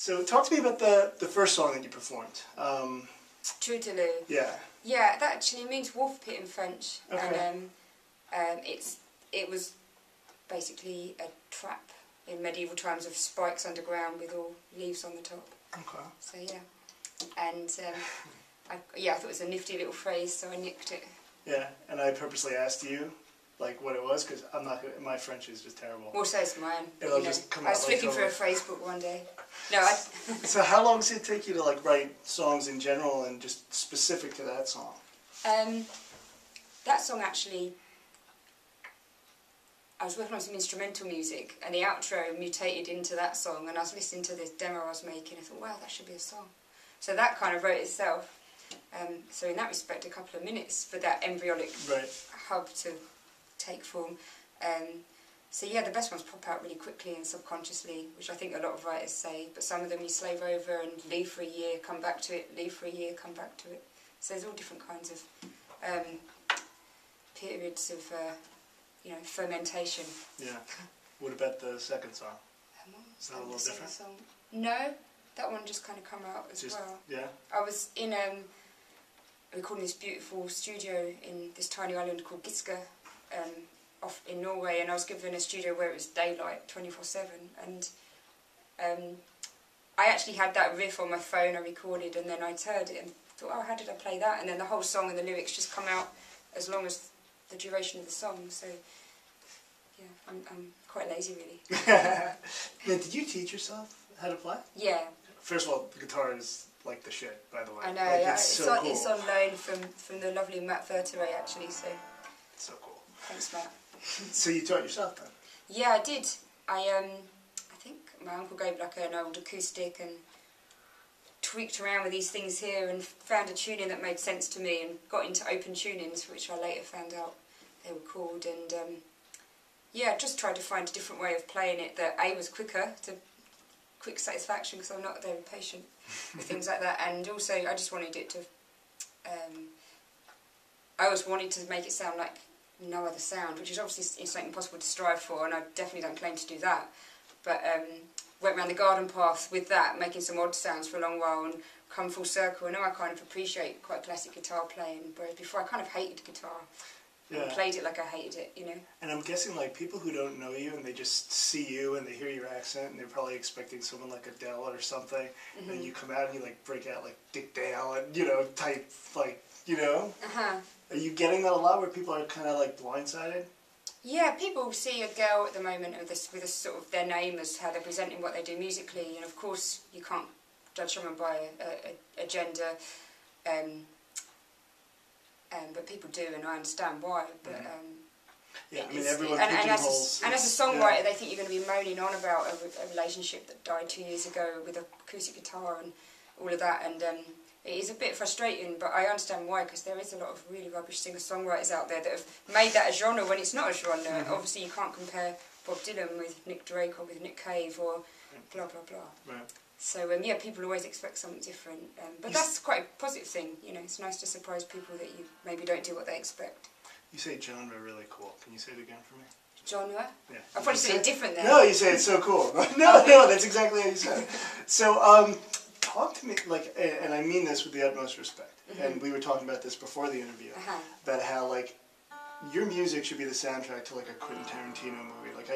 So talk to me about the first song that you performed. Troudelou. Yeah. Yeah, that actually means wolf pit in French. Okay. And it was basically a trap in medieval times of spikes underground with all leaves on the top. Okay. So yeah, and I thought it was a nifty little phrase, so I nicked it. Yeah, and I purposely asked you, like, what it was, because I'm not gonna, my French is just terrible. Well, so is mine. It'll just come out. I was like flicking through a phrase book one day. No, So how long does it take you to like write songs in general and just specific to that song? That song actually, I was working on some instrumental music, and the outro mutated into that song, and I was listening to this demo I was making, and I thought, wow, that should be a song. So that kind of wrote itself. So in that respect, a couple of minutes for that embryonic hub to take form. So yeah, the best ones pop out really quickly and subconsciously, which I think a lot of writers say, but some of them you slave over and leave for a year, come back to it, leave for a year, come back to it. So there's all different kinds of periods of fermentation. Yeah. What about the second song? Is that a little different? Song? No, that one just kind of come out as well. Yeah. I was in recording this beautiful studio in this tiny island called Giske, off in Norway, and I was given a studio where it was daylight 24/7, and I actually had that riff on my phone I recorded, and then I heard it and thought, oh, how did I play that? And then the whole song and the lyrics just come out as long as the duration of the song. So yeah, I'm quite lazy really. Yeah, did you teach yourself how to play? Yeah. First of all, the guitar is like the shit, by the way. I know, like, yeah. It's so cool. It's on loan from the lovely Matt Verteray actually, so. So cool. Thanks, Matt. So you taught yourself then? Yeah, I did. I think my uncle gave like an old acoustic and tweaked around with these things here and found a tuning that made sense to me and got into open tunings, which I later found out they were called, and yeah, just tried to find a different way of playing it that A was quicker, to quick satisfaction, because I'm not very patient with things like that, and also I just wanted it to I always wanted to make it sound like no other sound, which is obviously something impossible to strive for, and I definitely don't claim to do that, but went around the garden path with that, making some odd sounds for a long while, and come full circle, and now I kind of appreciate quite classic guitar playing, whereas before I kind of hated guitar. Yeah. I played it like I hated it, you know. And I'm guessing like people who don't know you and they just see you and they hear your accent and they're probably expecting someone like Adele or something, and then you come out and you like break out like Dick Dale and type like Are you getting that a lot where people are kind of like blindsided? Yeah, people see a girl at the moment with a sort of their name as how they're presenting what they do musically, and of course you can't judge someone by a gender. But people do, and I understand why. But yeah, I mean, everyone pigeonholes. And as a songwriter, they think you're going to be moaning on about a relationship that died 2 years ago with an acoustic guitar and all of that. And it is a bit frustrating, but I understand why, because there is a lot of really rubbish singer-songwriters out there that have made that a genre when it's not a genre. Obviously, you can't compare Bob Dylan with Nick Drake or with Nick Cave or blah blah blah. Right. So yeah, people always expect something different, but that's quite a positive thing. It's nice to surprise people that you maybe don't do what they expect. You say genre really cool. Can you say it again for me? Genre? Yeah. I'll probably say it different then. No, you say it's so cool. No, that's exactly how you said it. So talk to me, like, and I mean this with the utmost respect. And we were talking about this before the interview, about how like your music should be the soundtrack to like a Quentin Tarantino movie. Like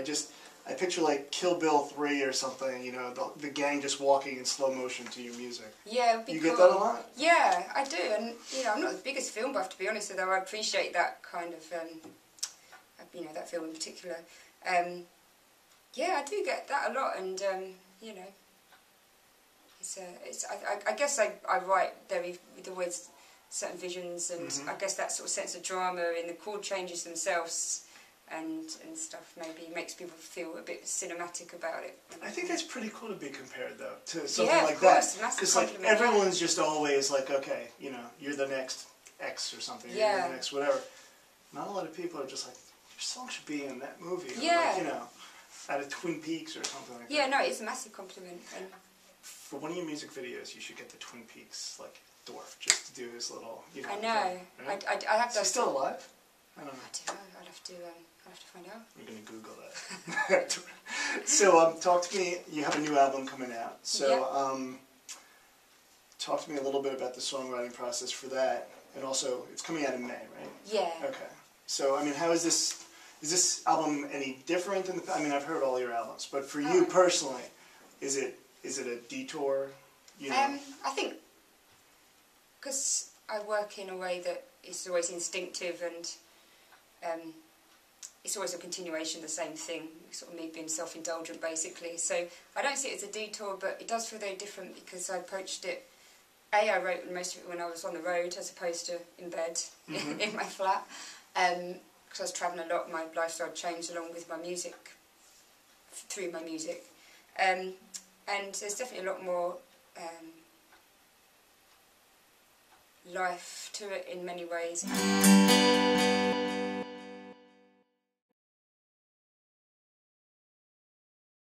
I picture like Kill Bill 3 or something, the gang just walking in slow motion to your music. Yeah, it'd be You cool. get that a lot? Yeah, I do, and I'm not the biggest film buff, to be honest, although I appreciate that kind of, that film in particular. Yeah, I do get that a lot, and I guess I write with always certain visions, and I guess that sort of sense of drama in the chord changes themselves. And stuff maybe makes people feel a bit cinematic about it. I think that's pretty cool to be compared though to something like that. Because like everyone's just always like, okay, you're the next X or something, you're the next whatever. Not a lot of people are just like, your song should be in that movie. Yeah. Or like, out of Twin Peaks or something like that. Yeah, no, it's a massive compliment. And for one of your music videos, you should get the Twin Peaks like dwarf just to do his little, I know. Right? I have to. Is he still alive? I don't know. I don't know. I'll have to find out. We're going to Google that. So, talk to me, you have a new album coming out. So, talk to me a little bit about the songwriting process for that. And also, it's coming out in May, right? Yeah. Okay. So, I mean, how is this album any different than the, I mean, I've heard all your albums, but for you personally, is it a detour, you know? I think, because I work in a way that is always instinctive and it's always a continuation of the same thing, sort of me being self-indulgent basically. So I don't see it as a detour, but it does feel very different because I approached it, I wrote most of it when I was on the road as opposed to in bed in my flat. Because I was travelling a lot, my lifestyle changed along with my music, through my music. And there's definitely a lot more life to it in many ways.